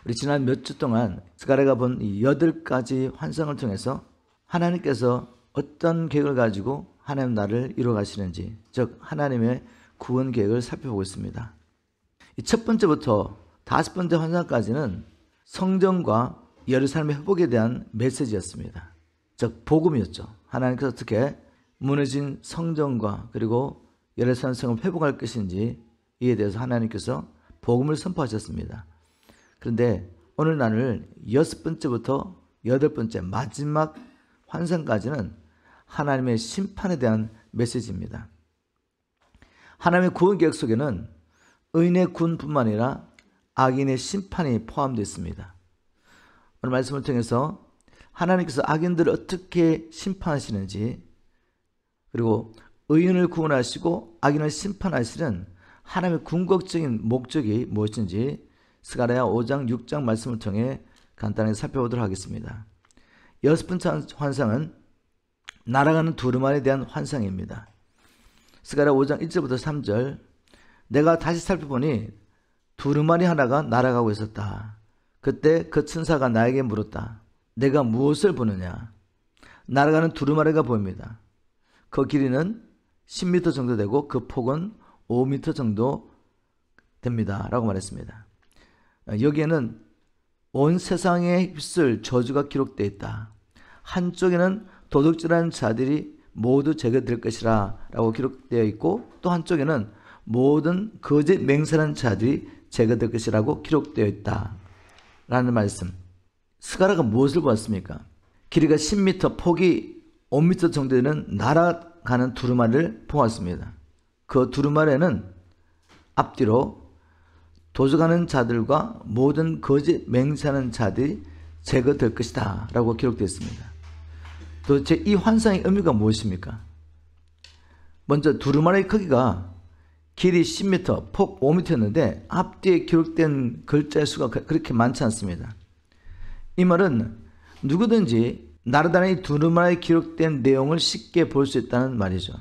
우리 지난 몇 주 동안 스가랴가 본 이 8가지 환상을 통해서 하나님께서 어떤 계획을 가지고 하나님 나라를 이루어 가시는지, 즉 하나님의 구원 계획을 살펴보고 있습니다. 이 첫 번째부터 5번째 환상까지는 성전과 예루살렘의 회복에 대한 메시지였습니다. 즉 복음이었죠. 하나님께서 어떻게 무너진 성전과 그리고 예루살렘 성을 회복할 것인지, 이에 대해서 하나님께서 복음을 선포하셨습니다. 그런데 오늘 나눌 6번째부터 8번째 마지막 환상까지는 하나님의 심판에 대한 메시지입니다. 하나님의 구원 계획 속에는 의인의 구원뿐만 아니라 악인의 심판이 포함되어 있습니다. 오늘 말씀을 통해서 하나님께서 악인들을 어떻게 심판하시는지, 그리고 의인을 구원하시고 악인을 심판하시는 하나님의 궁극적인 목적이 무엇인지 스가랴 5장 6장 말씀을 통해 간단하게 살펴보도록 하겠습니다. 6번째 환상은 날아가는 두루마리에 대한 환상입니다. 스가랴 5장 1절부터 3절, 내가 다시 살펴보니 두루마리 하나가 날아가고 있었다. 그때 그 천사가 나에게 물었다. 내가 무엇을 보느냐? 날아가는 두루마리가 보입니다. 그 길이는 10m 정도 되고 그 폭은 5m 정도 됩니다. 라고 말했습니다. 여기에는 온 세상에 휩쓸 저주가 기록되어 있다. 한쪽에는 도둑질하는 자들이 모두 제거될 것이라 라고 기록되어 있고, 또 한쪽에는 모든 거짓 맹세하는 자들이 제거될 것이라고 기록되어 있다 라는 말씀. 스가랴가 무엇을 보았습니까? 길이가 10m, 폭이 5m 정도 되는 날아가는 두루마리를 보았습니다. 그 두루마리에는 앞뒤로 도적하는 자들과 모든 거짓 맹세하는 자들이 제거될 것이다 라고 기록되어 있습니다. 도대체 이 환상의 의미가 무엇입니까? 먼저 두루마리의 크기가 길이 10m, 폭 5m였는데 앞뒤에 기록된 글자의 수가 그렇게 많지 않습니다. 이 말은 누구든지 날아다니는 두루마리에 기록된 내용을 쉽게 볼 수 있다는 말이죠.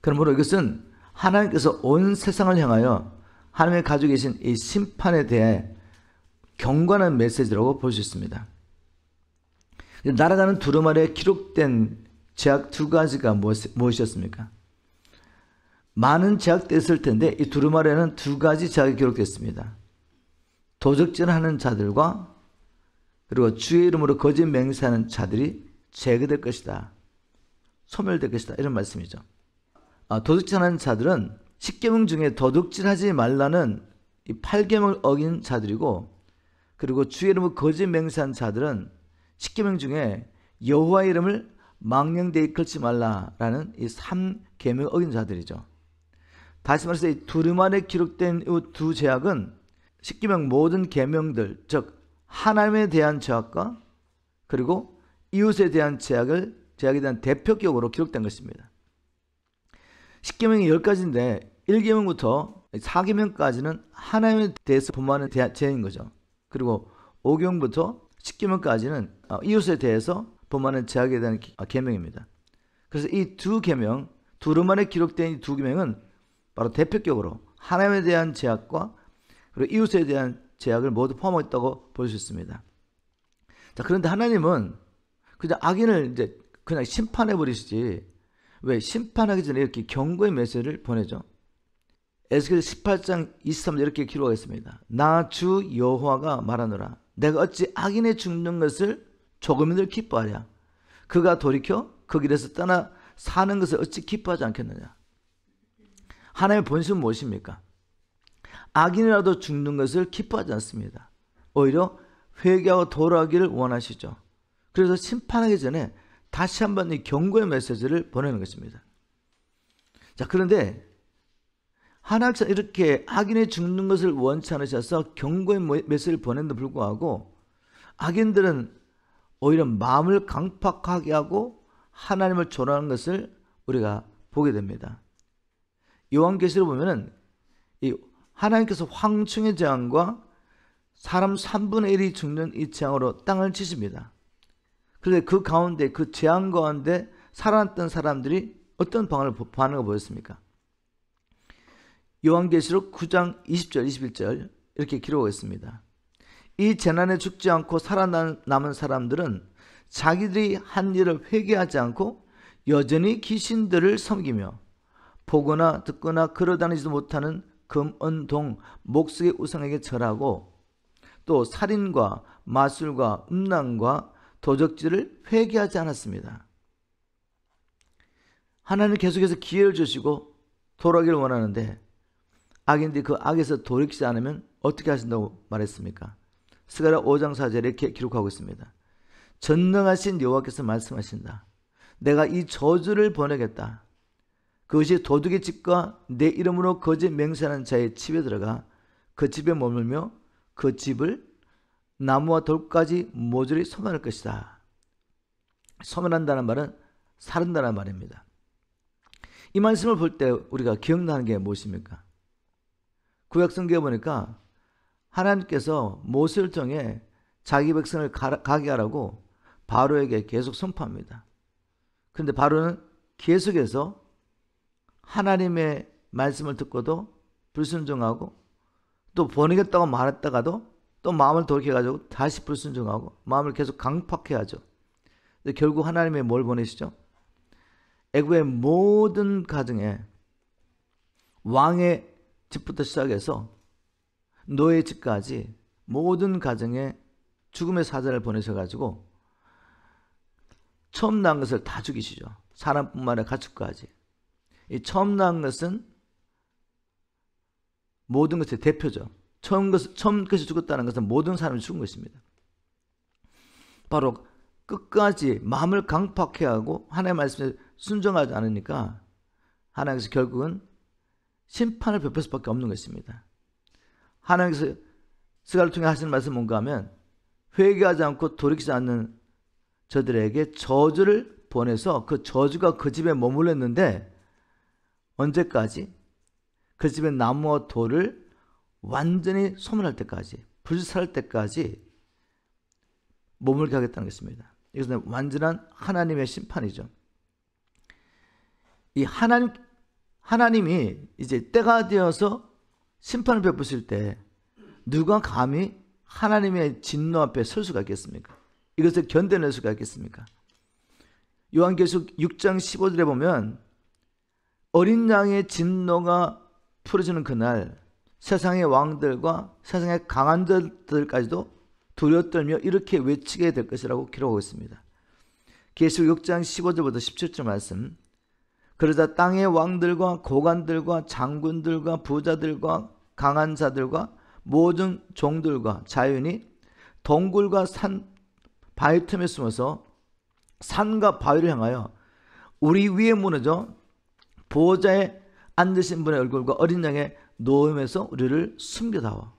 그러므로 이것은 하나님께서 온 세상을 향하여 하나님이 가지고 계신 이 심판에 대해 경고하는 메시지라고 볼 수 있습니다. 날아가는 두루마리에 기록된 제약 2가지가 무엇이었습니까? 많은 제약됐을 텐데 이 두루마리에는 2가지 제약이 기록됐습니다. 도적질하는 자들과 그리고 주의 이름으로 거짓 맹세하는 자들이 제거될 것이다. 소멸될 것이다. 이런 말씀이죠. 도둑질하는 자들은 10계명 중에 도둑질하지 말라는 이 8계명을 어긴 자들이고, 그리고 주의 이름으로 거짓 맹세한 자들은 10계명 중에 여호와의 이름을 망령되이 걸지 말라라는 이 3계명을 어긴 자들이죠. 다시 말해서 이 두루마리에 기록된 이 2 제약은 10계명 모든 계명들, 즉 하나님에 대한 제약과 그리고 이웃에 대한 제약에 대한 대표격으로 기록된 것입니다. 10계명이 10가지인데 1계명부터 4계명까지는 하나님에 대해서 분만하는 제약인 거죠. 그리고 5계명부터 10계명까지는 이웃에 대해서 분만하는 제약에 대한 계명입니다. 그래서 이 2계명, 두루마리에 기록된 이 2계명은 바로 대표격으로 하나님에 대한 제약과 그리고 이웃에 대한 제약을 모두 포함하고 있다고 볼 수 있습니다. 자, 그런데 하나님은 그냥 악인을 이제 그냥 심판해 버리시지, 왜 심판하기 전에 이렇게 경고의 메시지를 보내죠? 에스겔 18장 23절 이렇게 기록하겠습니다. 나 주 여호와가 말하노라. 내가 어찌 악인의 죽는 것을 조금이들 기뻐하랴. 그가 돌이켜 그 길에서 떠나 사는 것을 어찌 기뻐하지 않겠느냐. 하나님의 본심은 무엇입니까? 악인이라도 죽는 것을 기뻐하지 않습니다. 오히려 회개하고 돌아가기를 원하시죠. 그래서 심판하기 전에 다시 한번 이 경고의 메시지를 보내는 것입니다. 자, 그런데 하나님께서 이렇게 악인이 죽는 것을 원치 않으셔서 경고의 메시지를 보낸데도 불구하고 악인들은 오히려 마음을 강팍하게 하고 하나님을 조롱하는 것을 우리가 보게 됩니다. 요한계시를 보면은 이 하나님께서 황충의 재앙과 사람 3분의 1이 죽는 이 재앙으로 땅을 치십니다. 그런데 그 가운데, 그 재앙 가운데 살아났던 사람들이 어떤 반응을 보였습니까? 요한계시록 9장 20절 21절 이렇게 기록하고 있습니다. 이 재난에 죽지 않고 살아남은 사람들은 자기들이 한 일을 회개하지 않고 여전히 귀신들을 섬기며 보거나 듣거나 걸어다니지도 못하는 금, 은, 동, 목석의 우상에게 절하고 또 살인과 마술과 음란과 도적질을 회개하지 않았습니다. 하나님은 계속해서 기회를 주시고 돌아오기를 원하는데 악인들이 그 악에서 돌이키지 않으면 어떻게 하신다고 말했습니까? 스가랴 5장 4절에 이렇게 기록하고 있습니다. 전능하신 여호와께서 말씀하신다. 내가 이 저주를 보내겠다. 그것이 도둑의 집과 내 이름으로 거짓 맹세하는 자의 집에 들어가 그 집에 머물며 그 집을 나무와 돌까지 모조리 소멸할 것이다. 소멸한다는 말은 사른다는 말입니다. 이 말씀을 볼 때 우리가 기억나는 게 무엇입니까? 구약성경에 보니까 하나님께서 모세를 통해 자기 백성을 가게 하라고 바로에게 계속 선포합니다. 그런데 바로는 계속해서 하나님의 말씀을 듣고도 불순종하고 또 보내겠다고 말했다가도 또 마음을 돌이켜가지고 다시 불순종하고 마음을 계속 강팍해 하죠. 결국 하나님의 뭘 보내시죠? 애굽의 모든 가정에 왕의 집부터 시작해서 노예 집까지 모든 가정에 죽음의 사자를 보내셔가지고 처음 낳은 것을 다 죽이시죠. 사람뿐만 아니라 가축까지. 이 처음 낳은 것은 모든 것의 대표죠. 처음 것이 죽었다는 것은 모든 사람이 죽은 것입니다. 바로 끝까지 마음을 강팍해 하고 하나님의 말씀에 순종하지 않으니까 하나님께서 결국은 심판을 베풀 수밖에 없는 것입니다. 하나님께서 스가랴를 통해 하시는 말씀은 뭔가 하면 회개하지 않고 돌이키지 않는 저들에게 저주를 보내서 그 저주가 그 집에 머물렀는데 언제까지? 그 집의 나무와 돌을 완전히 소멸할 때까지, 불살할 때까지 머물게 하겠다는 것입니다. 이것은 완전한 하나님의 심판이죠. 이 하나님이 이제 때가 되어서 심판을 베푸실 때 누가 감히 하나님의 진노 앞에 설 수가 있겠습니까? 이것을 견뎌낼 수가 있겠습니까? 요한계시록 6장 15절에 보면 어린 양의 진노가 풀어지는 그날 세상의 왕들과 세상의 강한 자들까지도 두려워 떨며 이렇게 외치게 될 것이라고 기록하고 있습니다. 계시록 6장 15절부터 17절 말씀. 그러자 땅의 왕들과 고관들과 장군들과 부자들과 강한 자들과 모든 종들과 자연이 동굴과 산 바위 틈에 숨어서 산과 바위를 향하여 우리 위에 무너져 보호자에 앉으신 분의 얼굴과 어린 양의 노음에서 우리를 숨겨다오.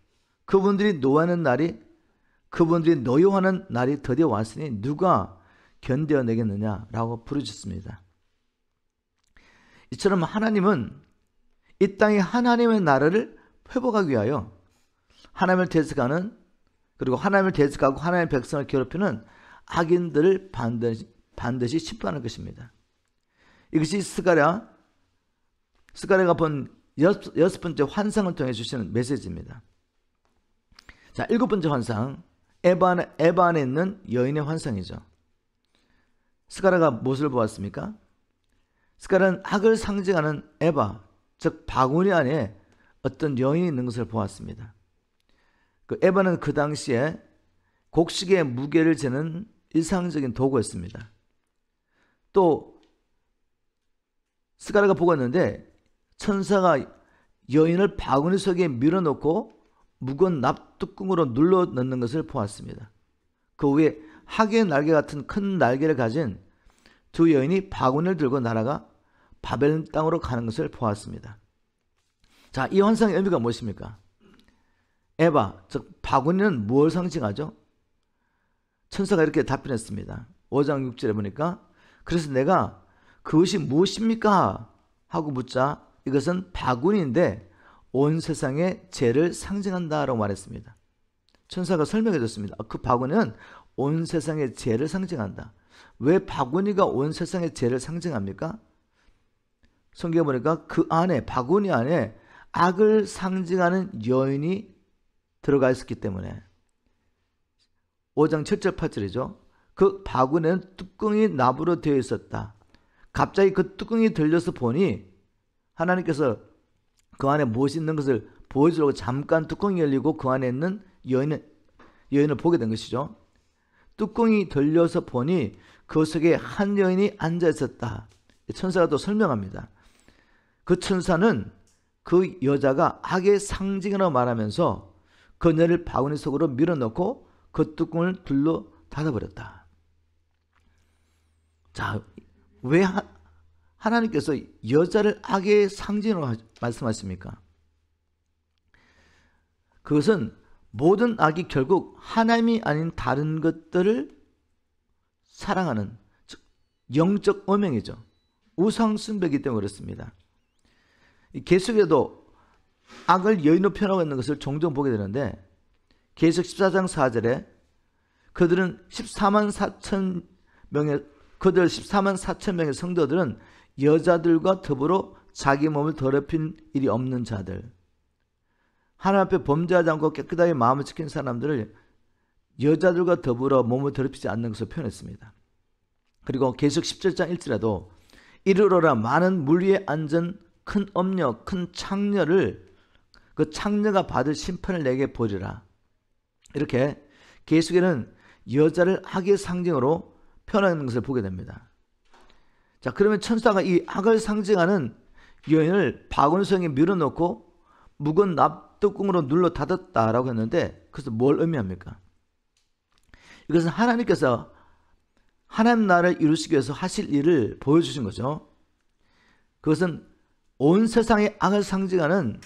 그분들이 노하는 날이 그분들이 노여워하는 날이 드디어 왔으니 누가 견뎌내겠느냐라고 부르셨습니다. 이처럼 하나님은 이 땅에 하나님의 나라를 회복하기 위하여 하나님을 대적하는 그리고 하나님을 대적하고 하나님의 백성을 괴롭히는 악인들을 반드시 심판할 것입니다. 이것이 스가랴가 본 여섯 번째 환상을 통해 주시는 메시지입니다. 자, 일곱 번째 환상, 에바 안에 있는 여인의 환상이죠. 스가랴가 무엇을 보았습니까? 스가랴는 악을 상징하는 에바, 즉 바구니 안에 어떤 여인이 있는 것을 보았습니다. 그 에바는 그 당시에 곡식의 무게를 재는 일상적인 도구였습니다. 또 스가랴가 보고 있는데 천사가 여인을 바구니 속에 밀어넣고 무거운 납뚜껑으로 눌러 넣는 것을 보았습니다. 그 위에 하계의 날개 같은 큰 날개를 가진 두 여인이 바구니를 들고 날아가 바벨 땅으로 가는 것을 보았습니다. 자, 이 환상의 의미가 무엇입니까? 에바, 즉 바구니는 무엇을 상징하죠? 천사가 이렇게 답변했습니다. 5장 6절에 보니까 그래서 내가 그것이 무엇입니까? 하고 묻자 이것은 바구니인데 온 세상의 죄를 상징한다라고 말했습니다. 천사가 설명해 줬습니다. 그 바구니는 온 세상의 죄를 상징한다. 왜 바구니가 온 세상의 죄를 상징합니까? 성경에 보니까 그 안에 바구니 안에 악을 상징하는 여인이 들어가 있었기 때문에 5장 7절 8절이죠. 그 바구니는 뚜껑이 나무로 되어 있었다. 갑자기 그 뚜껑이 들려서 보니 하나님께서 그 안에 무엇이 있는 것을 보여주려고 잠깐 뚜껑이 열리고 그 안에 있는 여인을 보게 된 것이죠. 뚜껑이 들려서 보니 그 속에 한 여인이 앉아 있었다. 천사가 또 설명합니다. 그 천사는 그 여자가 악의 상징이라고 말하면서 그녀를 바구니 속으로 밀어넣고 그 뚜껑을 둘러 닫아버렸다. 자, 왜 하나님께서 여자를 악의 상징으로 말씀하십니까? 그것은 모든 악이 결국 하나님이 아닌 다른 것들을 사랑하는 영적 어명이죠. 우상 숭배이기 때문에 그렇습니다. 계속해도 악을 여인으로 표현하고 있는 것을 종종 보게 되는데 계속 14장 4절에 그들 14만 4천 명의 성도들은 여자들과 더불어 자기 몸을 더럽힌 일이 없는 자들, 하나님 앞에 범죄하지 않고 깨끗하게 마음을 지킨 사람들을 여자들과 더불어 몸을 더럽히지 않는 것을 표현했습니다. 그리고 계속 17장 1절에도 이르러라 많은 물 위에 앉은 큰 엄녀 큰 창녀를 그 창녀가 받을 심판을 내게 보리라. 이렇게 계속에는 여자를 악의 상징으로 표현하는 것을 보게 됩니다. 자, 그러면 천사가 이 악을 상징하는 여인을 바구니 속에 밀어넣고 묵은 납뚜껑으로 눌러 닫았다라고 했는데 그것은 뭘 의미합니까? 이것은 하나님께서 하나님 나라를 이루시기 위해서 하실 일을 보여주신 거죠. 그것은 온 세상의 악을 상징하는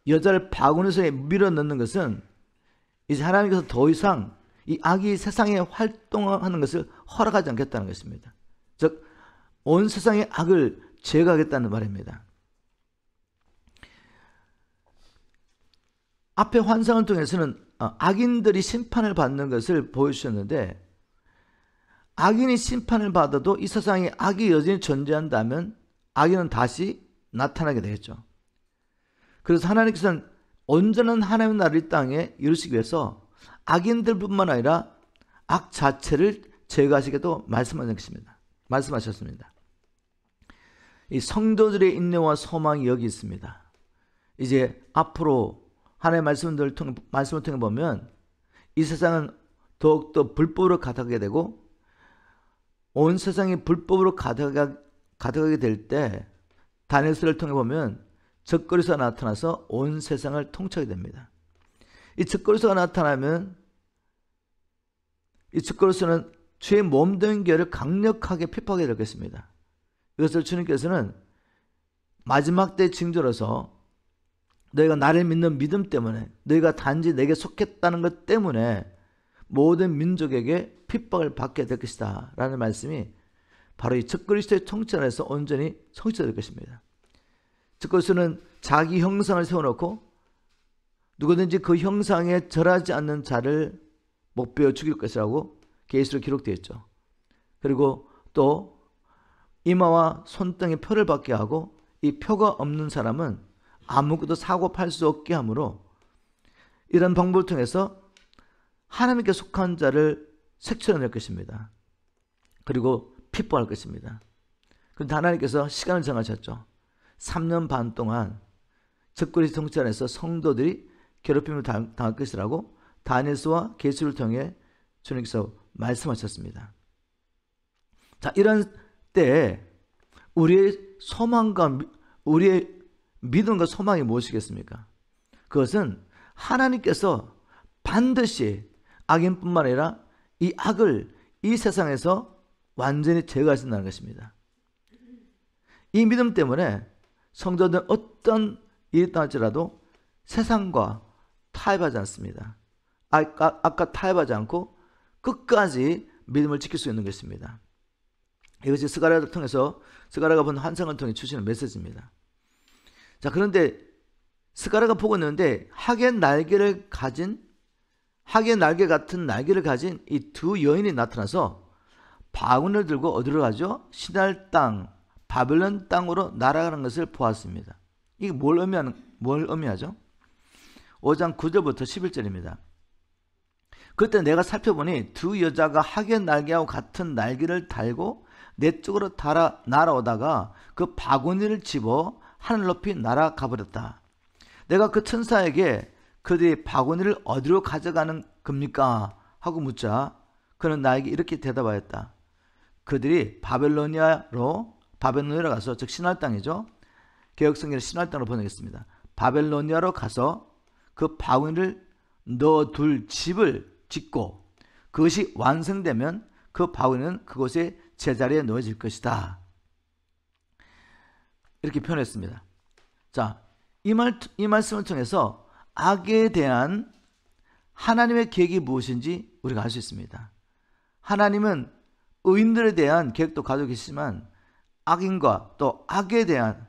여자를 바구니 속에 밀어넣는 것은 이제 하나님께서 더 이상 이 악이 세상에 활동하는 것을 허락하지 않겠다는 것입니다. 즉, 온 세상의 악을 제거하겠다는 말입니다. 앞에 환상을 통해서는 악인들이 심판을 받는 것을 보여주셨는데 악인이 심판을 받아도 이 세상에 악이 여전히 존재한다면 악인은 다시 나타나게 되겠죠. 그래서 하나님께서는 온전한 하나님의 나라를 이 땅에 이루시기 위해서 악인들뿐만 아니라 악 자체를 제거하시기도 말씀하셨습니다. 이 성도들의 인내와 소망이 여기 있습니다. 이제 앞으로 하나님의 말씀을 통해 보면 이 세상은 더욱더 불법으로 가득하게 되고 온 세상이 불법으로 가득하게 될 때 다니엘서를 통해 보면 적그리스도가 나타나서 온 세상을 통치하게 됩니다. 이 적그리스도가 나타나면 이 적그리스도는 주의 몸된 교회를 강력하게 핍박하게 될 것입니다. 이것을 주님께서는 마지막 때 징조로서 너희가 나를 믿는 믿음 때문에 너희가 단지 내게 속했다는 것 때문에 모든 민족에게 핍박을 받게 될 것이다 라는 말씀이 바로 이 적그리스도의 통치 안에서 온전히 성취될 것입니다. 적그리스도는 자기 형상을 세워놓고 누구든지 그 형상에 절하지 않는 자를 목베어 죽일 것이라고 계시로 기록되어 있죠. 그리고 또 이마와 손등에 표를 받게 하고 이 표가 없는 사람은 아무것도 사고 팔 수 없게 하므로 이런 방법을 통해서 하나님께 속한 자를 색출해낼 것입니다. 그리고 핍박할 것입니다. 그런데 하나님께서 시간을 정하셨죠. 3년 반 동안 적그리스도 통치 안에서 성도들이 괴롭힘을 당할 것이라고 다니엘서와 계시를 통해 주님께서 말씀하셨습니다. 자, 이런 때에 우리의 소망과 우리의 믿음과 소망이 무엇이겠습니까? 그것은 하나님께서 반드시 악인뿐만 아니라 이 악을 이 세상에서 완전히 제거하신다는 것입니다. 이 믿음 때문에 성도들은 어떤 일이 있다할지라도 세상과 타협하지 않습니다. 아까 타협하지 않고 끝까지 믿음을 지킬 수 있는 것입니다. 이것이 스가랴를 통해서 스가랴가 본 환상을 통해 주시는 메시지입니다. 자, 그런데 스가랴가 보고 있는데 학의 날개 같은 날개를 가진 이 두 여인이 나타나서 바구니를 들고 어디로 가죠? 시날 땅, 바벨론 땅으로 날아가는 것을 보았습니다. 이게 뭘 의미하죠? 5장 9절부터 11절입니다. 그때 내가 살펴보니 두 여자가 하계 날개하고 같은 날개를 달고 내 쪽으로 날아오다가 그 바구니를 집어 하늘 높이 날아가 버렸다. 내가 그 천사에게 그들이 바구니를 어디로 가져가는 겁니까? 하고 묻자 그는 나에게 이렇게 대답하였다. 그들이 바벨로니아로 가서, 즉 신할 땅이죠. 개혁성경을 신할 땅으로 번역했습니다. 바벨로니아로 가서 그 바구니를 넣어둘 집을 짓고 그것이 완성되면 그 바구니는 그곳에 제자리에 놓여질 것이다. 이렇게 표현했습니다. 자, 이 말씀을 통해서 악에 대한 하나님의 계획이 무엇인지 우리가 알 수 있습니다. 하나님은 의인들에 대한 계획도 가지고 계시지만 악인과 또 악에 대한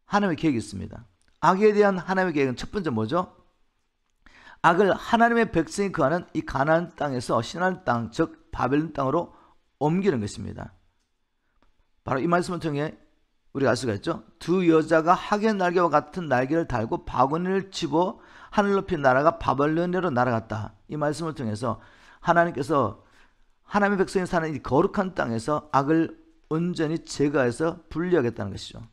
하나님의 계획이 있습니다. 악에 대한 하나님의 계획은 첫 번째 뭐죠? 악을 하나님의 백성이 거하는 이 가나안 땅에서 신할 땅, 즉 바벨론 땅으로 옮기는 것입니다. 바로 이 말씀을 통해 우리가 알 수가 있죠. 두 여자가 하계 날개와 같은 날개를 달고 바구니를 집어 하늘 높이 날아가 바벨론으로 날아갔다. 이 말씀을 통해서 하나님께서 하나님의 백성이 사는 이 거룩한 땅에서 악을 온전히 제거해서 분리하겠다는 것이죠.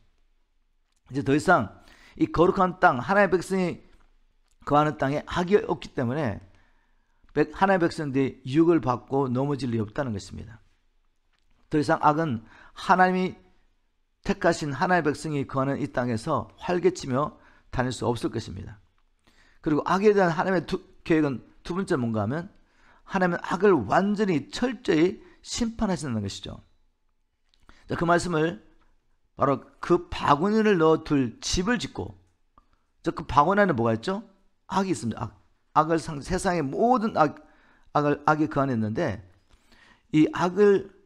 이제 더 이상 이 거룩한 땅, 하나님의 백성이 거하는 땅에 악이 없기 때문에 하나님의 백성들이 유혹을 받고 넘어질 일이 없다는 것입니다. 더 이상 악은 하나님이 택하신 하나님의 백성이 거하는 이 땅에서 활개치며 다닐 수 없을 것입니다. 그리고 악에 대한 하나님의 계획은 두 번째 뭔가 하면 하나님은 악을 완전히 철저히 심판하신다는 것이죠. 자, 그 말씀을 바로 그 바구니를 넣어둘 집을 짓고, 그 바구니 안에 뭐가 있죠? 악이 있습니다. 악을 세상의 모든 악이 그 안에 있는데 이 악을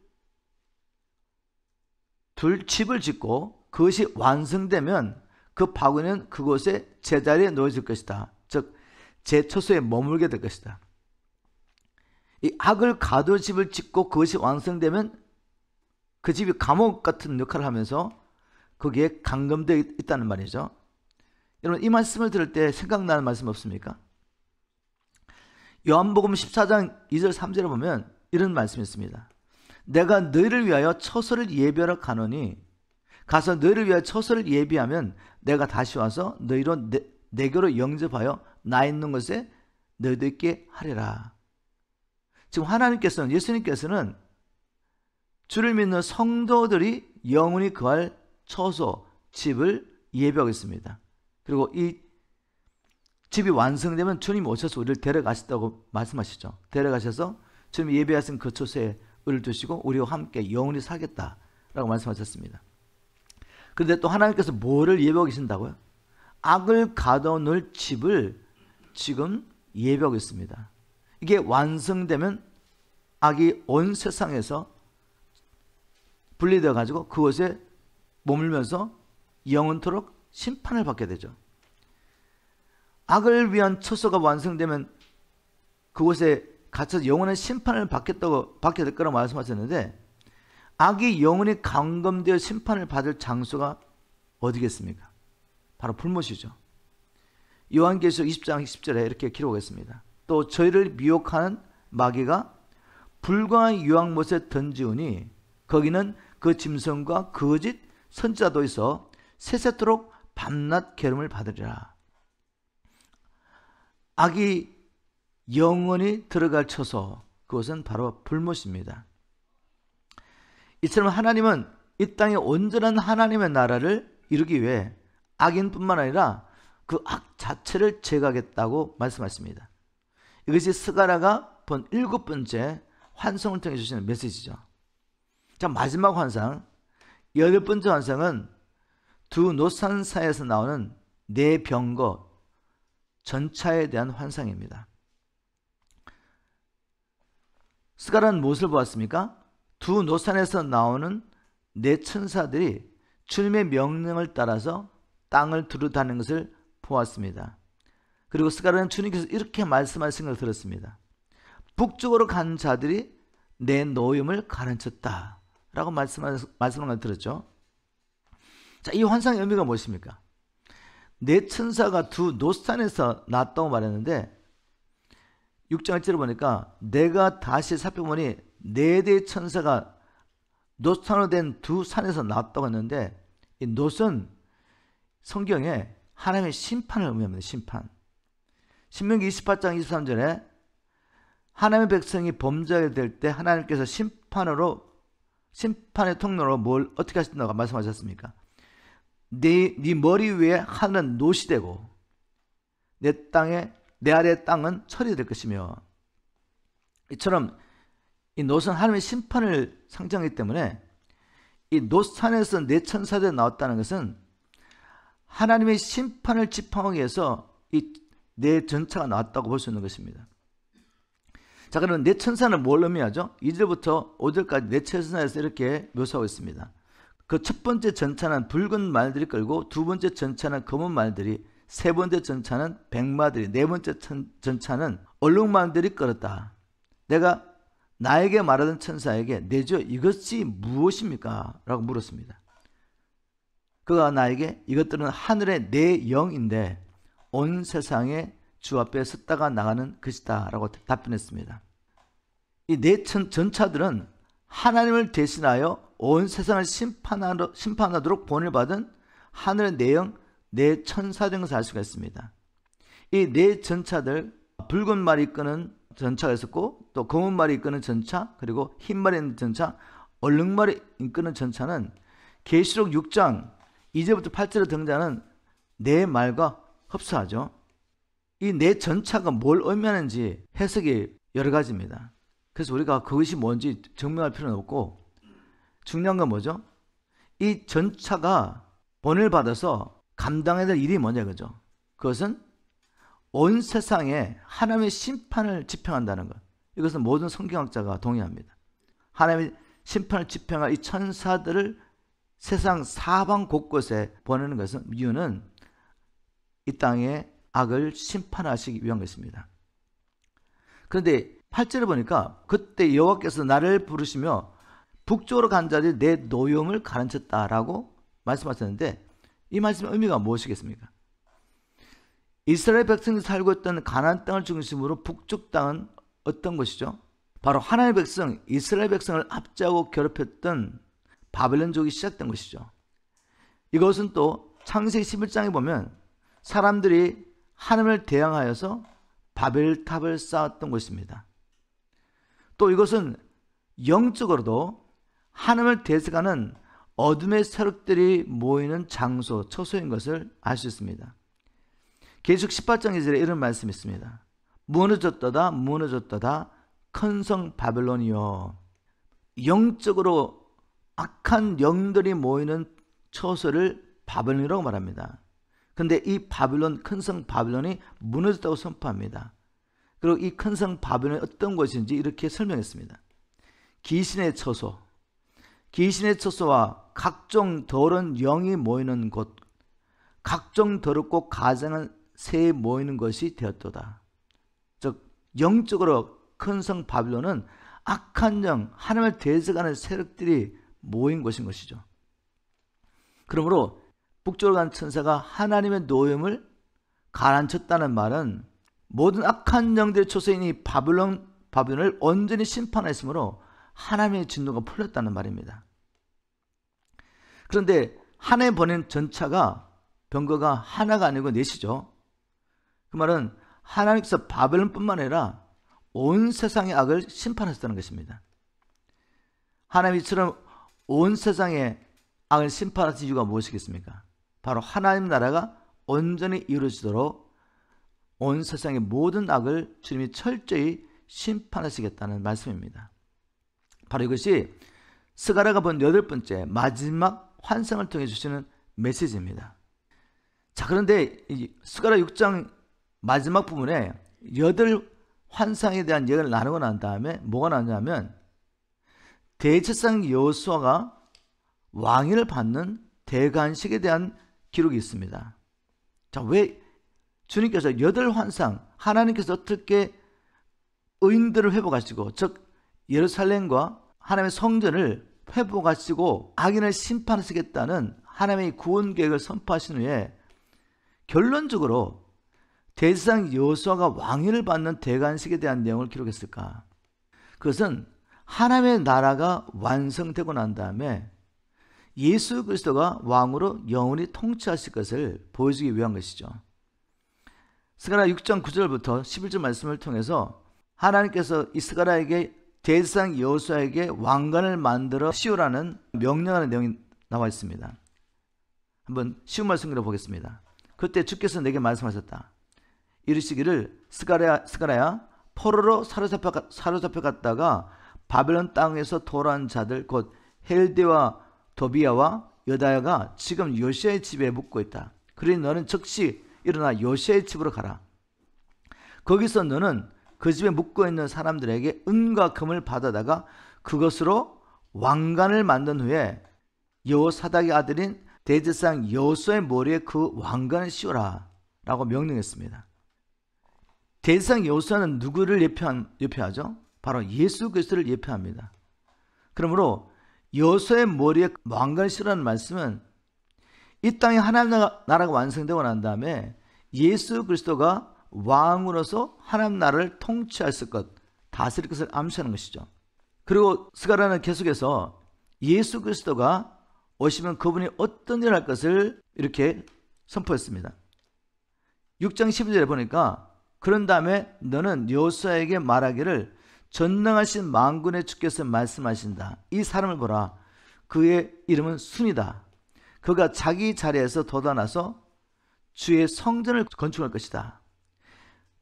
둘 집을 짓고 그것이 완성되면 그 바구니는 그곳에 제자리에 놓여질 것이다. 즉 제초소에 머물게 될 것이다. 이 악을 가둘 집을 짓고 그것이 완성되면 그 집이 감옥 같은 역할을 하면서 거기에 감금되어 있다는 말이죠. 여러분, 이 말씀을 들을 때 생각나는 말씀 없습니까? 요한복음 14장 2절 3절에 보면 이런 말씀이 있습니다. 내가 너희를 위하여 처소를 예비하러 가노니 가서 너희를 위하여 처소를 예비하면 내가 다시 와서 너희로 내게로 영접하여 나 있는 곳에 너희도 있게 하리라. 지금 하나님께서는, 예수님께서는 주를 믿는 성도들이 영원히 거할 처소, 집을 예비하고 있습니다. 그리고 이 집이 완성되면 주님이 오셔서 우리를 데려가시다고 말씀하시죠. 데려가셔서 주님이 예비하신 그 처소에 우리를 두시고 우리와 함께 영원히 살겠다라고 말씀하셨습니다. 그런데 또 하나님께서 뭐를 예비하고 계신다고요? 악을 가둬놓을 집을 지금 예비하고 있습니다. 이게 완성되면 악이 온 세상에서 분리되어 가지고 그곳에 머물면서 영원토록 심판을 받게 되죠. 악을 위한 처소가 완성되면 그곳에 갇혀서 영원한 심판을 받게 될 거라고 말씀하셨는데, 악이 영원히 감금되어 심판을 받을 장소가 어디겠습니까? 바로 불못이죠. 요한계시록 20장 10절에 이렇게 기록했습니다. 또 저희를 미혹하는 마귀가 불과 유황못에 던지우니 거기는 그 짐승과 거짓 선지자도 있어 세세토록 밤낮 계름을 받으리라. 악이 영원히 들어갈 처소, 그것은 바로 불못입니다. 이처럼 하나님은 이 땅에 온전한 하나님의 나라를 이루기 위해 악인뿐만 아니라 그 악 자체를 제거하겠다고 말씀하십니다. 이것이 스가랴가 본 7번째 환상을 통해 주시는 메시지죠. 자, 마지막 환상, 8번째 환상은 두 노산 사이에서 나오는 네 병거 전차에 대한 환상입니다. 스가랴는 무엇을 보았습니까? 두 노산에서 나오는 네 천사들이 주님의 명령을 따라서 땅을 두루다니는 것을 보았습니다. 그리고 스가랴는 주님께서 이렇게 말씀하신 걸 들었습니다. 북쪽으로 간 자들이 내 노임을 가르쳤다 라고 말씀한 걸 들었죠. 자, 이 환상의 의미가 무엇입니까? 네 천사가 두 노산에서 나왔다고 말했는데 6장 1절을 보니까 내가 다시 살펴보니 4대의 천사가 놋산으로 된 두 산에서 나왔다고 했는데, 이 놋은 성경에 하나님의 심판을 의미합니다. 심판. 신명기 28장 23절에 하나님의 백성이 범죄하게 될 때 하나님께서 심판의 통로로 뭘 어떻게 하신다고 말씀하셨습니까? 네 머리 위에 하늘은 놋이 되고 내 아래의 땅은 철이 될 것이며, 이처럼 이 놋은 하나님의 심판을 상징하기 때문에 이 놋산에서 네 천사들이 나왔다는 것은 하나님의 심판을 지팡하기 위해서 이 네 전차가 나왔다고 볼 수 있는 것입니다. 자, 그러면 네 천사는 뭘 의미하죠? 2절부터 5절까지 네 천사에서 이렇게 묘사하고 있습니다. 그 첫 번째 전차는 붉은 말들이 끌고, 두 번째 전차는 검은 말들이, 세 번째 전차는 백마들이, 네 번째 전차는 얼룩말들이 끌었다. 내가 나에게 말하던 천사에게 내주 이것이 무엇입니까? 라고 물었습니다. 그가 나에게 이것들은 하늘의 네 영인데 온 세상에 주 앞에 섰다가 나가는 것이다 라고 답변했습니다. 이 네 전차들은 하나님을 대신하여 온 세상을 심판하도록 본을 받은 하늘의 네 영, 네 천사된 것을 알 수가 있습니다. 이 네 전차들, 붉은 말이 이끄는 전차가 있었고, 또 검은 말이 이끄는 전차, 그리고 흰 말이 있는 전차, 얼룩말이 이끄는 전차는 계시록 6장 2절부터 8절에 등장하는 네 말과 흡사하죠. 이 네 전차가 뭘 의미하는지 해석이 여러 가지입니다. 그래서 우리가 그것이 뭔지 증명할 필요는 없고, 중요한 건 뭐죠? 이 전차가 본을 받아서 감당해야 될 일이 뭐냐 그죠? 그것은 온 세상에 하나님의 심판을 집행한다는 것. 이것은 모든 성경학자가 동의합니다. 하나님의 심판을 집행할 이 천사들을 세상 사방 곳곳에 보내는 것은, 이유는 이 땅에 악을 심판하시기 위한 것입니다. 그런데 8절에 보니까 그때 여호와께서 나를 부르시며 북쪽으로 간 자들이 내 노염을 가르쳤다라고 말씀하셨는데, 이 말씀의 의미가 무엇이겠습니까? 이스라엘 백성이 살고 있던 가나안 땅을 중심으로 북쪽 땅은 어떤 것이죠? 바로 하나님의 백성, 이스라엘 백성을 압제하고 괴롭혔던 바벨론족이 시작된 것이죠. 이것은 또 창세기 11장에 보면 사람들이 하나님을 대항하여서 바벨탑을 쌓았던 것입니다. 또 이것은 영적으로도 하나님을 대적하는 어둠의 세력들이 모이는 장소, 처소인 것을 알 수 있습니다. 계시록 18장 2절에 이런 말씀이 있습니다. 무너졌도다 무너졌도다 큰 성 바벨론이여. 영적으로 악한 영들이 모이는 처소를 바벨론이라고 말합니다. 그런데 이 바벨론, 큰 성 바벨론이 무너졌다고 선포합니다. 그리고 이 큰 성 바벨론이 어떤 것인지 이렇게 설명했습니다. 귀신의 처소, 귀신의 처소와 각종 더러운 영이 모이는 곳, 각종 더럽고 가증한 새 모이는 것이 되었도다. 즉 영적으로 큰 성 바벨론은 악한 영, 하나님을 대적하는 세력들이 모인 곳인 것이죠. 그러므로 북쪽으로 간 천사가 하나님의 노염을 가라앉혔다는 말은 모든 악한 영들의 초소인 이 바벨론을 온전히 심판했으므로 하나님의 진노가 풀렸다는 말입니다. 그런데 하나님 보낸 전차가 병거가 하나가 아니고 넷이죠. 그 말은 하나님께서 바벨론뿐만 아니라 온 세상의 악을 심판하셨다는 것입니다. 하나님이 이처럼 온 세상의 악을 심판하신 이유가 무엇이겠습니까? 바로 하나님 나라가 온전히 이루어지도록 온 세상의 모든 악을 주님이 철저히 심판하시겠다는 말씀입니다. 바로 이것이 스가랴가 본 8번째 마지막 환상을 통해 주시는 메시지입니다. 자, 그런데 이 스가랴 6장 마지막 부분에 8 환상에 대한 얘기를 나누고 난 다음에 뭐가 나오냐면 대제사장 여호수아가 왕위를 받는 대관식에 대한 기록이 있습니다. 자, 왜 주님께서 8 환상, 하나님께서 어떻게 의인들을 회복하시고, 즉 예루살렘과 하나님의 성전을 회복하시고 악인을 심판하시겠다는 하나님의 구원 계획을 선포하신 후에 결론적으로 대제사장 여호수아가 왕위를 받는 대관식에 대한 내용을 기록했을까? 그것은 하나님의 나라가 완성되고 난 다음에 예수 그리스도가 왕으로 영원히 통치하실 것을 보여주기 위한 것이죠. 스가랴 6장 9절부터 11절 말씀을 통해서 하나님께서 이 스가랴에게 대제사장 여호수아에게 왕관을 만들어 씌우라는 명령하는 내용이 나와 있습니다. 한번 쉬운 말씀 읽어보겠습니다. 그때 주께서 내게 말씀하셨다. 이르시기를 스가랴야 포로로 사로잡혀갔다가 바벨론 땅에서 돌아온 자들 곧 헬데와 도비야와 여다야가 지금 요시아의 집에 묵고 있다. 그러니 너는 즉시 일어나 요시아의 집으로 가라. 거기서 너는 그 집에 묵고 있는 사람들에게 은과 금을 받아다가 그것으로 왕관을 만든 후에 여호사닥의 아들인 대제사장 여호수아의 머리에 그 왕관을 씌우라 라고 명령했습니다. 대제사장 여호수아는 누구를 예표하죠? 바로 예수 그리스도를 예표합니다. 그러므로 여호수아의 머리에 왕관을 씌우라는 말씀은 이 땅에 하나님 나라가 완성되고 난 다음에 예수 그리스도가 왕으로서 하나님 나라를 통치할 것, 다스릴 것을 암시하는 것이죠. 그리고 스가랴는 계속해서 예수 그리스도가 오시면 그분이 어떤 일을 할 것을 이렇게 선포했습니다. 6장 12절에 보니까 그런 다음에 너는 여호수아에게 말하기를 전능하신 만군의 주께서 말씀하신다. 이 사람을 보라. 그의 이름은 순이다. 그가 자기 자리에서 돋아나서 주의 성전을 건축할 것이다.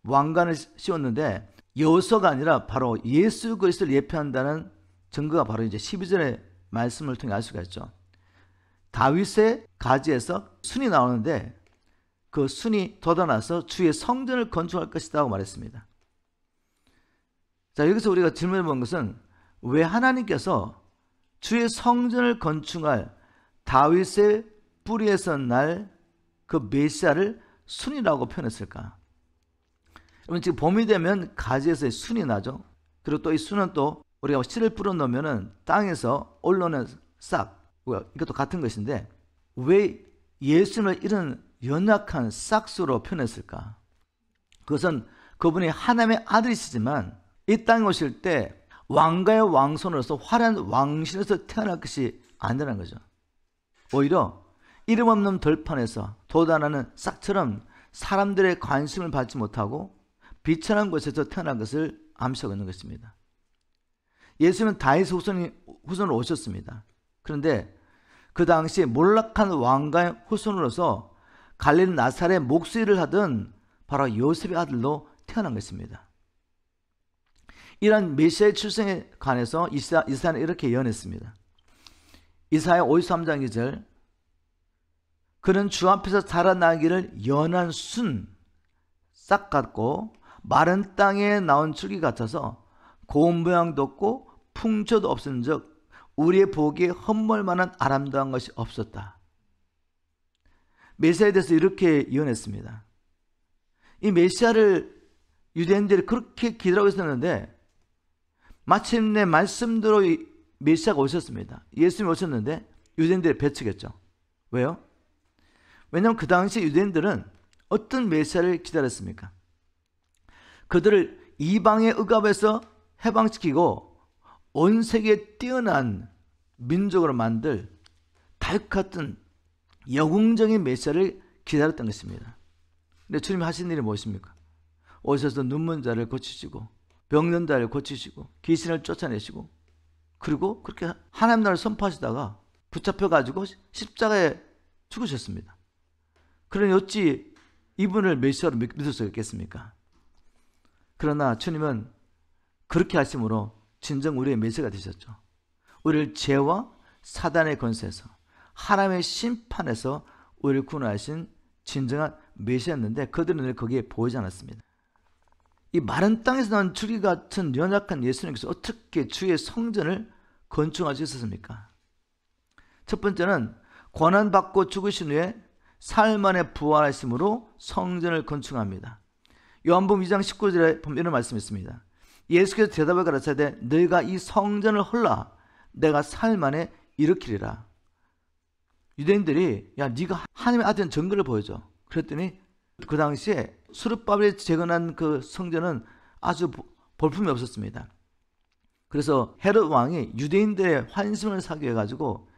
왕관을 씌웠는데 여호수아가 아니라 바로 예수 그리스도를 예표한다는 증거가 바로 이제 12절의 말씀을 통해 알 수가 있죠. 다윗의 가지에서 순이 나오는데 그 순이 돋아나서 주의 성전을 건축할 것이다 하고 말했습니다. 자, 여기서 우리가 질문해 본 것은 왜 하나님께서 주의 성전을 건축할 다윗의 뿌리에서 날 그 메시아를 순이라고 표현했을까? 여러분, 지금 봄이 되면 가지에서 순이 나죠. 그리고 또 이 순은 또 우리가 씨를 뿌려 놓으면 땅에서 올라오는 싹, 이것도 같은 것인데 왜 예수님을 이런 연약한 싹수로 표현했을까? 그것은 그분이 하나님의 아들이시지만 이 땅에 오실 때 왕가의 왕손으로서 화려한 왕신에서 태어날 것이 아니라는 거죠. 오히려 이름 없는 들판에서 돋아나는 싹처럼 사람들의 관심을 받지 못하고 비천한 곳에서 태어난 것을 암시하고 있는 것입니다. 예수님은 다윗 후손으로 오셨습니다. 그런데 그 당시 몰락한 왕가의 후손으로서 갈릴리 나사렛 목수일을 하던 바로 요셉의 아들로 태어난 것입니다. 이런 메시아의 출생에 관해서 이사야는 이렇게 예언했습니다. 이사야 53장 2절 그는 주 앞에서 자라나기를 연한 순, 싹 같고 마른 땅에 나온 줄기 같아서 고운 모양도 없고 풍조도 없은즉 우리의 보기에 헛멀 만한 아름다운 것이 없었다. 메시아에 대해서 이렇게 예언했습니다. 이 메시아를 유대인들이 그렇게 기다리고 있었는데 마침내 말씀대로 이 메시아가 오셨습니다. 예수님이 오셨는데 유대인들이 배척했죠. 왜요? 왜냐하면 그 당시 유대인들은 어떤 메시아를 기다렸습니까? 그들을 이방의 억압에서 해방시키고 온 세계에 뛰어난 민족으로 만들 다윗 같은 영웅적인 메시아를 기다렸던 것입니다. 근데 주님이 하신 일이 무엇입니까? 오셔서 눈먼 자를 고치시고 병든 자를 고치시고 귀신을 쫓아내시고 그리고 그렇게 하나님 나라를 선포하시다가 붙잡혀가지고 십자가에 죽으셨습니다. 그러니 어찌 이분을 메시아로 믿을 수 있겠습니까? 그러나 주님은 그렇게 하심으로 진정 우리의 메시아가 되셨죠. 우리를 죄와 사단의 권세에서 하나님의 심판에서 우리를 구원하신 진정한 메시아였는데 그들은 거기에 보이지 않았습니다. 이 마른 땅에서 난 줄기 같은 연약한 예수님께서 어떻게 주의 성전을 건축할 수 있었습니까? 첫 번째는 고난받고 죽으신 후에 사흘 만에 부활하심으로 성전을 건축합니다. 요한복음 2장 19절에 보면 이런 말씀이 있습니다. 예수께서 대답을 가라사대 너희가 이 성전을 헐라 내가 사흘 만에 일으키리라. 유대인들이 야 네가 하나님의 아들인 증거를 보여줘. 그랬더니 그 당시에 수르바벨이 재건한 그 성전은 아주 볼품이 없었습니다. 그래서 헤롯 왕이 유대인들의 환심을 사기 위해 가지고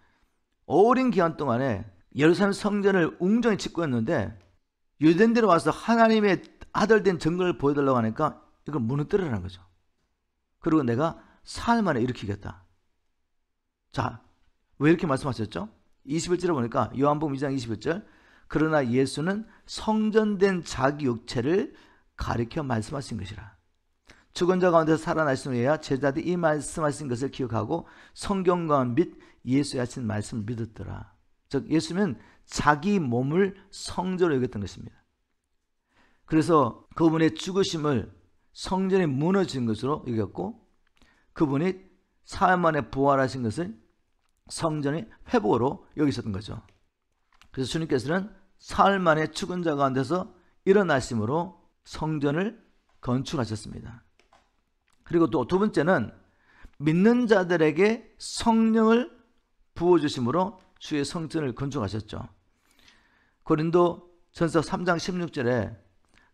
오랜 기간 동안에 예루살렘 성전을 웅장히 짓고였는데, 유대인들이 와서 하나님의 아들 된 증거를 보여달라고 하니까 이걸 무너뜨리라는 거죠. 그리고 내가 사흘 만에 일으키겠다. 자, 왜 이렇게 말씀하셨죠? 21절에 보니까 요한복음 2장 21절, 그러나 예수는 성전된 자기 육체를 가리켜 말씀하신 것이라. 죽은 자 가운데서 살아나신 후에야 제자들이 이 말씀하신 것을 기억하고 성경과 및 예수의 하신 말씀을 믿었더라. 즉 예수는 자기 몸을 성전으로 여겼던 것입니다. 그래서 그분의 죽으심을 성전이 무너진 것으로 여겼고, 그분이 사흘 만에 부활하신 것을 성전의 회복으로 여기셨던 거죠. 그래서 주님께서는 사흘 만에 죽은 자 가운데서 일어나심으로 성전을 건축하셨습니다. 그리고 또 두 번째는 믿는 자들에게 성령을 부어주심으로 주의 성전을 건축하셨죠. 고린도 전서 3장 16절에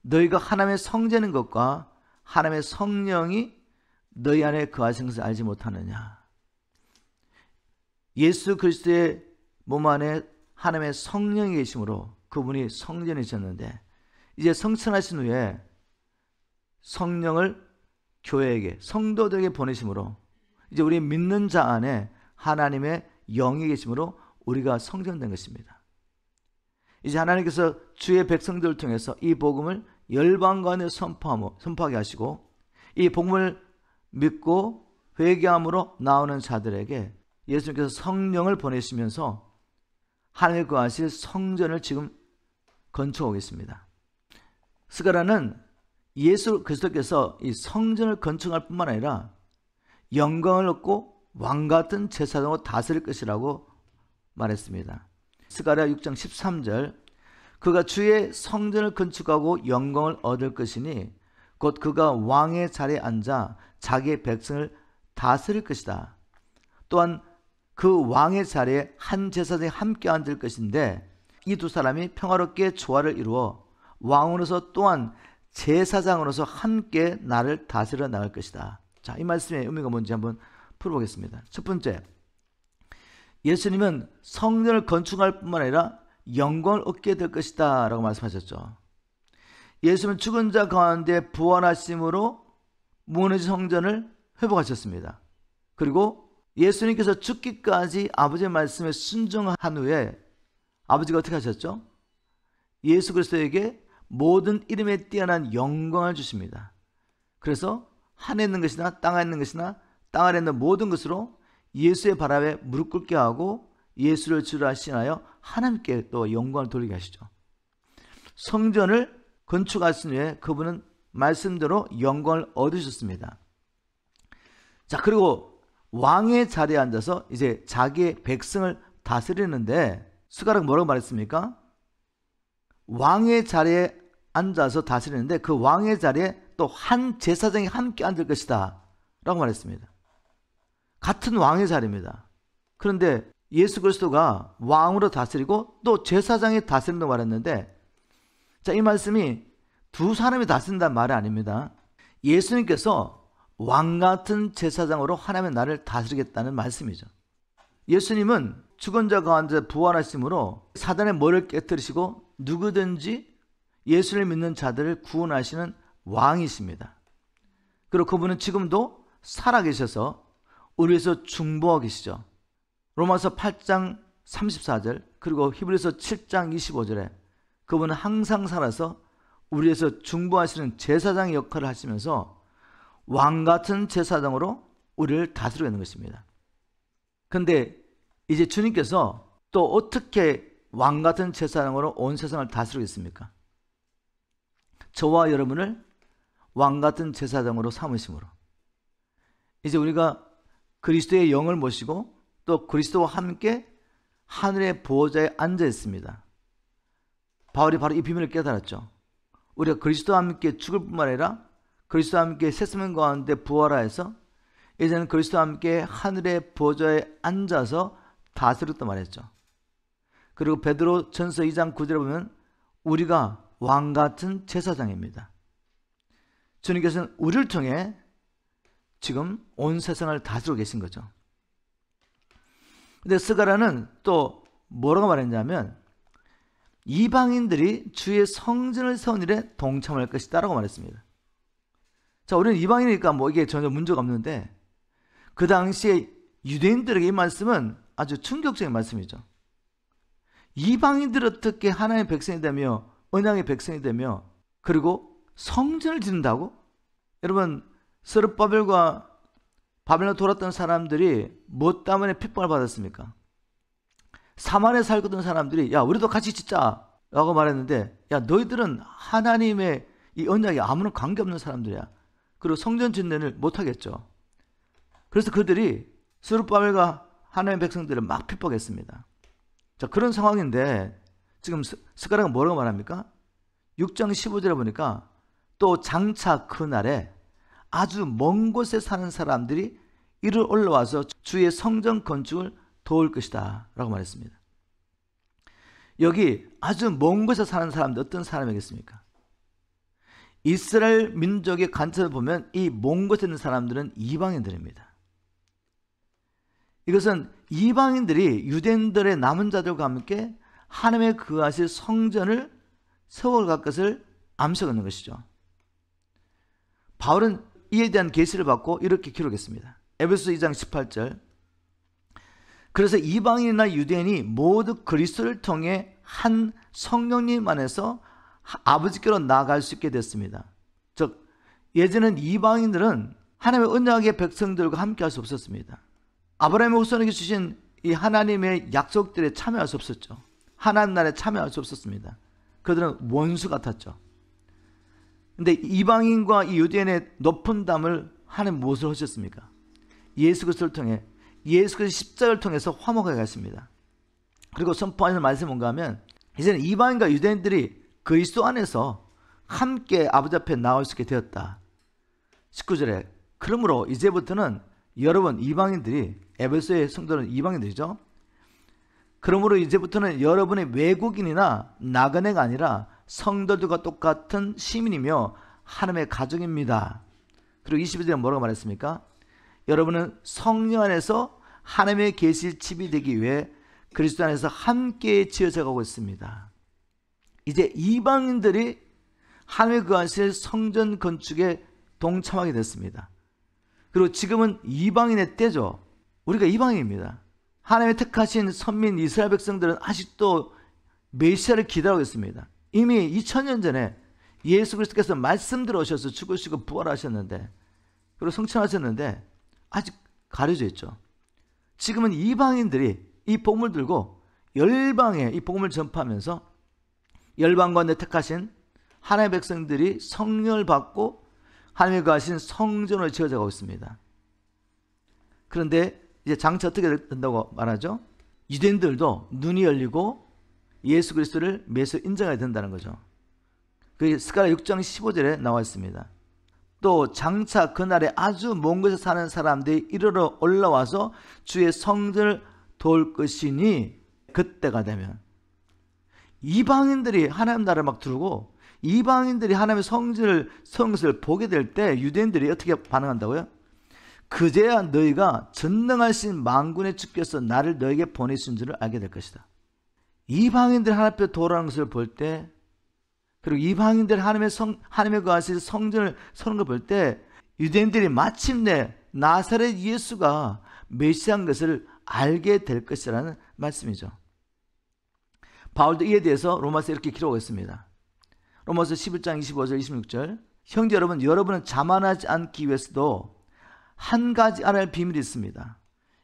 너희가 하나님의 성전인 것과 하나님의 성령이 너희 안에 거하신 것을 알지 못하느냐. 예수 그리스도의 몸 안에 하나님의 성령이 계심으로 그분이 성전이셨는데, 이제 성천하신 후에 성령을 교회에게, 성도들에게 보내심으로 이제 우리 믿는 자 안에 하나님의 영이 계심으로 우리가 성전된 것입니다. 이제 하나님께서 주의 백성들을 통해서 이 복음을 열방 가운데 선포하게 하시고, 이 복음을 믿고 회개함으로 나오는 자들에게 예수님께서 성령을 보내시면서 하나님의 거하실 성전을 지금 건축하고 있습니다. 스가랴는 예수 그리스도께서 이 성전을 건축할 뿐만 아니라 영광을 얻고 왕같은 제사장으로 다스릴 것이라고 말했습니다. 스가랴 6장 13절, 그가 주의 성전을 건축하고 영광을 얻을 것이니 곧 그가 왕의 자리에 앉아 자기의 백성을 다스릴 것이다. 또한 그 왕의 자리에 한 제사장이 함께 앉을 것인데, 이 두 사람이 평화롭게 조화를 이루어 왕으로서 또한 제사장으로서 함께 나를 다스려 나갈 것이다. 자, 이 말씀의 의미가 뭔지 한번 풀어보겠습니다. 첫 번째, 예수님은 성전을 건축할 뿐만 아니라 영광을 얻게 될 것이다 라고 말씀하셨죠. 예수님은 죽은 자 가운데 부활하심으로 무너진 성전을 회복하셨습니다. 그리고 예수님께서 죽기까지 아버지의 말씀에 순종한 후에 아버지가 어떻게 하셨죠? 예수 그리스도에게 모든 이름에 뛰어난 영광을 주십니다. 그래서 하늘에 있는 것이나 땅에 있는 것이나 땅 아래 있는 모든 것으로 예수의 발 아래 무릎 꿇게 하고 예수를 주라 신하여 하나님께 또 영광을 돌리게 하시죠. 성전을 건축하신 후에 그분은 말씀대로 영광을 얻으셨습니다. 자, 그리고 왕의 자리에 앉아서 이제 자기의 백성을 다스리는데, 스가랴가 뭐라고 말했습니까? 왕의 자리에 앉아서 다스리는데 그 왕의 자리에 또 한 제사장이 함께 앉을 것이다 라고 말했습니다. 같은 왕의 자리입니다. 그런데 예수 그리스도가 왕으로 다스리고 또 제사장이 다스린다고 말했는데, 자, 이 말씀이 두 사람이 다스린다는 말이 아닙니다. 예수님께서 왕같은 제사장으로 하나님의 나를 다스리겠다는 말씀이죠. 예수님은 죽은 자 가운데 부활하심으로 사단의 머리를 깨뜨리시고 누구든지 예수를 믿는 자들을 구원하시는 왕이십니다. 그리고 그분은 지금도 살아계셔서 우리 위해서 중보하고 계시죠. 로마서 8장 34절 그리고 히브리서 7장 25절에 그분은 항상 살아서 우리 위해서 중보하시는 제사장의 역할을 하시면서 왕같은 제사장으로 우리를 다스리고 있는 것입니다. 그런데 이제 주님께서 또 어떻게 왕같은 제사장으로 온 세상을 다스리겠습니까? 저와 여러분을 왕같은 제사장으로 삼으심으로 이제 우리가 그리스도의 영을 모시고 또 그리스도와 함께 하늘의 보호자에 앉아 있습니다. 바울이 바로 이 비밀을 깨달았죠. 우리가 그리스도와 함께 죽을 뿐만 아니라 그리스도와 함께 새生명 가운데 부활하여서 이제는 그리스도와 함께 하늘의 보호자에 앉아서 다스렸단 말했죠. 그리고 베드로 전서 2장 9절에 보면 우리가 왕 같은 제사장입니다. 주님께서는 우리를 통해 지금 온 세상을 다스리고 계신 거죠. 근데 스가랴는 또 뭐라고 말했냐면 이방인들이 주의 성전을 세운 일에 동참할 것이다 라고 말했습니다. 자, 우리는 이방인이니까 뭐 이게 전혀 문제가 없는데 그 당시에 유대인들에게 이 말씀은 아주 충격적인 말씀이죠. 이방인들이 어떻게 하나님의 백성이 되며 언약의 백성이 되며 그리고 성전을 짓는다고? 여러분, 스룹바벨과 바벨론 돌았던 사람들이 뭐 때문에 핍박을 받았습니까? 사마리아에 살고 있던 사람들이 야, 우리도 같이 짓자 라고 말했는데 야, 너희들은 하나님의 이 언약에 아무런 관계없는 사람들이야. 그리고 성전 짓는 일을 못하겠죠. 그래서 그들이 스룹바벨과 하나님의 백성들을 막 핍박했습니다. 자, 그런 상황인데 지금 스가랴가 뭐라고 말합니까? 6장 15절에 보니까 또 장차 그날에 아주 먼 곳에 사는 사람들이 이를 올라와서 주의 성전 건축을 도울 것이다 라고 말했습니다. 여기 아주 먼 곳에 사는 사람들 어떤 사람이겠습니까? 이스라엘 민족의 관점을 보면 이 먼 곳에 있는 사람들은 이방인들입니다. 이것은 이방인들이 유대인들의 남은 자들과 함께 하나님의 거하실 성전을 세워갈 것을 암시하고 있는 것이죠. 바울은 이에 대한 계시를 받고 이렇게 기록했습니다. 에베소서 2장 18절. 그래서 이방인이나 유대인이 모두 그리스도를 통해 한 성령님 안에서 아버지께로 나아갈 수 있게 됐습니다. 즉 예전엔 이방인들은 하나님의 언약의 백성들과 함께 할 수 없었습니다. 아브라함의 후손에게 주신 이 하나님의 약속들에 참여할 수 없었죠. 하나님 나라에 참여할 수 없었습니다. 그들은 원수 같았죠. 근데 이방인과 이 유대인의 높은 담을 하나님 무엇을 하셨습니까? 예수 그리스도를 통해 예수 그리스도 십자가를 통해서 화목하게 하십니다. 그리고 선포하는 말씀이 뭔가 하면 이제는 이방인과 유대인들이 그리스도 안에서 함께 아버지 앞에 나올 수 있게 되었다. 19절에 그러므로 이제부터는 여러분 이방인들이 에베소의 성도는 이방인들이죠. 그러므로 이제부터는 여러분의 외국인이나 나그네가 아니라 성도들과 똑같은 시민이며 하나님의 가족입니다. 그리고 22절에 뭐라고 말했습니까? 여러분은 성령 안에서 하나님의 계실 집이 되기 위해 그리스도 안에서 함께 지어져 가고 있습니다. 이제 이방인들이 하나님의 거하실 성전 건축에 동참하게 됐습니다. 그리고 지금은 이방인의 때죠. 우리가 이방인입니다. 하나님의 택하신 선민 이스라엘 백성들은 아직도 메시아를 기다리고 있습니다. 이미 2000년 전에 예수 그리스도께서 말씀대로 오셔서 죽으시고 부활하셨는데 그리고 성천하셨는데 아직 가려져 있죠. 지금은 이방인들이 이 복음을 들고 열방에 이 복음을 전파하면서 열방 가운데 택하신 하나님의 백성들이 성령을 받고 하나님의 거하신 성전을 지어져가고 있습니다. 그런데 이제 장차 어떻게 된다고 말하죠? 유대인들도 눈이 열리고 예수 그리스도를 메시아로 인정해야 된다는 거죠. 그게 스가랴 6장 15절에 나와 있습니다. 또 장차 그날에 아주 먼 곳에 사는 사람들이 이르러 올라와서 주의 성전을 도울 것이니 그때가 되면 이방인들이 하나님 나라를 막 두르고 이방인들이 하나님의 성전을 세운 것을 보게 될 때 유대인들이 어떻게 반응한다고요? 그제야 너희가 전능하신 만군의 주께서 나를 너에게 보내신 줄을 알게 될 것이다. 이방인들이 하나님 앞에 돌아오는 것을 볼 때 그리고 이방인들이 하나님의 거하실 성전을 세우는 걸 볼 때 유대인들이 마침내 나사렛 예수가 메시아인 것을 알게 될 것이라는 말씀이죠. 바울도 이에 대해서 로마서에 이렇게 기록했습니다. 로마서 11장 25절 26절 형제 여러분, 여러분은 자만하지 않기 위해서도 한 가지 알아야 할 비밀이 있습니다.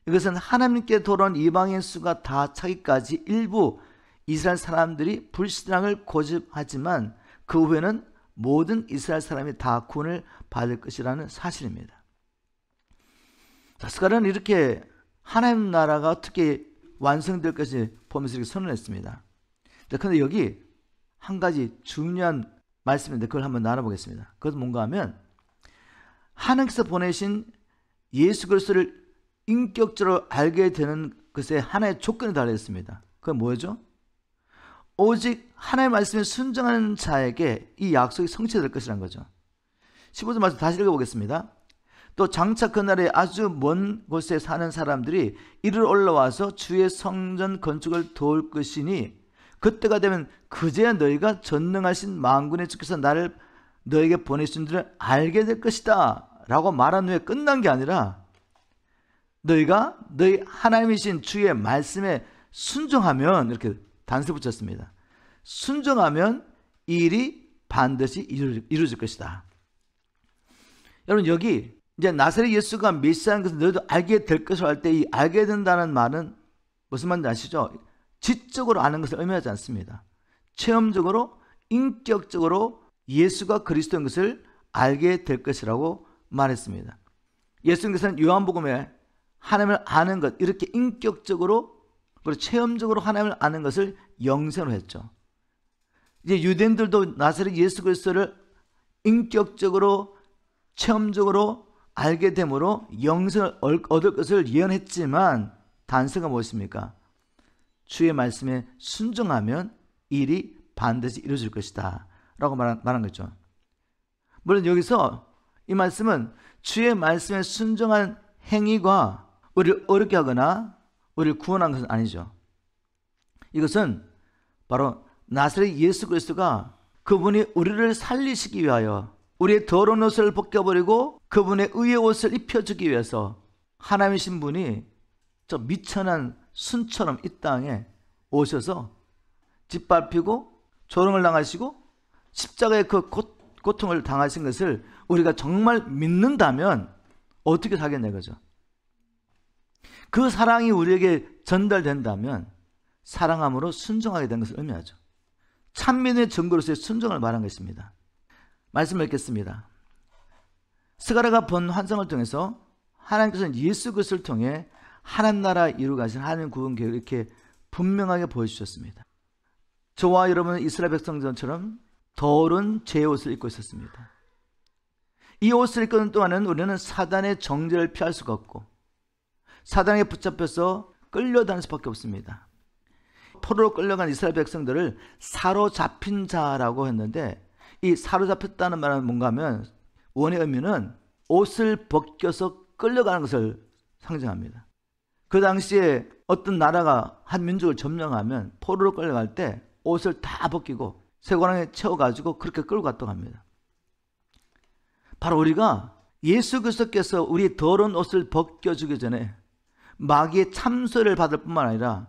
이것은 하나님께 돌아온 이방인 수가 다 차기까지 일부 이스라엘 사람들이 불신앙을 고집하지만 그 후에는 모든 이스라엘 사람이 다 구원을 받을 것이라는 사실입니다. 스가랴는 이렇게 하나님 나라가 어떻게 완성될 것인지 보면서 이렇게 선언했습니다. 그런데 여기 한 가지 중요한 말씀인데 그걸 한번 나눠보겠습니다. 그것은 뭔가 하면 하나님께서 보내신 예수 그리스도를 인격적으로 알게 되는 것에 하나의 조건이 달려 있습니다. 그건 뭐죠? 오직 하나님의 말씀에 순종하는 자에게 이 약속이 성취될 것이라는 거죠. 15절 말씀 다시 읽어보겠습니다. 또 장차 그날에 아주 먼 곳에 사는 사람들이 이리로 올라와서 주의 성전 건축을 도울 것이니 그때가 되면 그제야 너희가 전능하신 만군의 주께서 나를 너에게 보내신 줄을 알게 될 것이다 라고 말한 후에 끝난 게 아니라 너희가 너희 하나님이신 주의 말씀에 순종하면, 이렇게 단서 붙였습니다. 순종하면 이 일이 반드시 이루어질 것이다. 여러분, 여기 이제 나사렛 예수가 메시아인 것을 너희도 알게 될 것을 할 때 이 알게 된다는 말은 무슨 말인지 아시죠? 지적으로 아는 것을 의미하지 않습니다. 체험적으로, 인격적으로 예수가 그리스도인 것을 알게 될 것이라고 말했습니다. 예수님께서는 요한복음에 하나님을 아는 것, 이렇게 인격적으로 그리고 체험적으로 하나님을 아는 것을 영생으로 했죠. 이제 유대인들도 나사렛 예수 그리스도를 인격적으로, 체험적으로 알게 되므로 영생을 얻을 것을 예언했지만 단서가 무엇입니까? 주의 말씀에 순종하면 일이 반드시 이루어질 것이다 라고 말한 거죠. 물론 여기서 이 말씀은 주의 말씀에 순종한 행위가 우리를 어렵게 하거나 우리를 구원한 것은 아니죠. 이것은 바로 나사렛 예수 그리스도가 그분이 우리를 살리시기 위하여 우리의 더러운 옷을 벗겨버리고 그분의 의의 옷을 입혀주기 위해서 하나님이신 분이 저 미천한 순처럼 이 땅에 오셔서 짓밟히고 조롱을 당하시고 십자가의 그 고통을 당하신 것을 우리가 정말 믿는다면 어떻게 살겠냐 이거죠. 그 사랑이 우리에게 전달된다면 사랑함으로 순종하게 된 것을 의미하죠. 찬민의 증거로서의 순종을 말한 것입니다. 말씀을 읽겠습니다. 스가랴가 본 환상을 통해서 하나님께서는 예수 그리스도를 통해 하나님 나라 이루어 가신 하나님 구원 계획을 이렇게 분명하게 보여주셨습니다. 저와 여러분은 이스라엘 백성들처럼 더러운 제 옷을 입고 있었습니다. 이 옷을 입고 있는 동안은 우리는 사단의 정죄를 피할 수가 없고 사단에게 붙잡혀서 끌려다닐 수밖에 없습니다. 포로로 끌려간 이스라엘 백성들을 사로잡힌 자라고 했는데 이 사로잡혔다는 말은 뭔가 하면 원의 의미는 옷을 벗겨서 끌려가는 것을 상징합니다. 그 당시에 어떤 나라가 한 민족을 점령하면 포로로 끌려갈 때 옷을 다 벗기고 쇠고랑에 채워가지고 그렇게 끌고 갔다고 합니다. 바로 우리가 예수 그리스도께서 우리 더러운 옷을 벗겨주기 전에 마귀의 참소를 받을 뿐만 아니라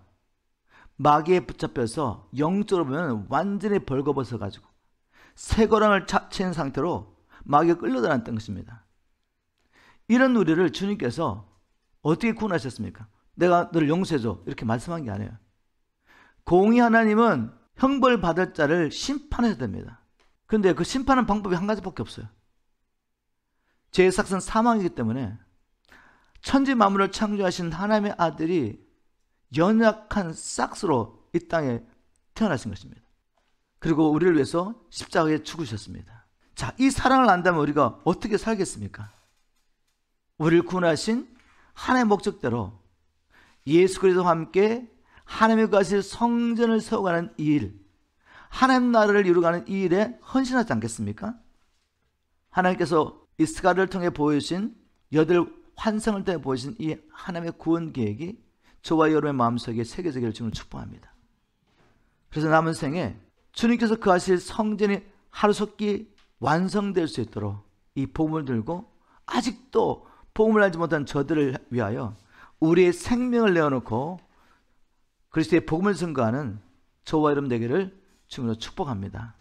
마귀에 붙잡혀서 영적으로 보면 완전히 벌거벗어가지고 쇠고랑을 채인 상태로 마귀가 끌려다녔던 것입니다. 이런 우리를 주님께서 어떻게 구원하셨습니까? 내가 너를 용서해줘 이렇게 말씀한 게 아니에요. 공의 하나님은 형벌 받을 자를 심판해야 됩니다. 그런데 그 심판하는 방법이 한 가지밖에 없어요. 죄의 삭은 사망이기 때문에 천지 만물을 창조하신 하나님의 아들이 연약한 싹스로 이 땅에 태어나신 것입니다. 그리고 우리를 위해서 십자가에 죽으셨습니다. 자, 이 사랑을 안다면 우리가 어떻게 살겠습니까? 우리를 구원하신 하나님의 목적대로 예수 그리스도와 함께 하나님의 거하실 성전을 세워가는 이 일, 하나님 나라를 이루어가는 이 일에 헌신하지 않겠습니까? 하나님께서 이 스가랴를 통해 보여주신 여덟 환상을 통해 보여주신 이 하나님의 구원 계획이 저와 여러분의 마음속에 새겨지기를 주님을 축복합니다. 그래서 남은 생에 주님께서 거하실 성전이 하루속히 완성될 수 있도록 이 복음을 들고 아직도 복음을 알지 못한 저들을 위하여 우리의 생명을 내어놓고 그리스도의 복음을 증거하는 저와 여러분 되기를 주님으로 축복합니다.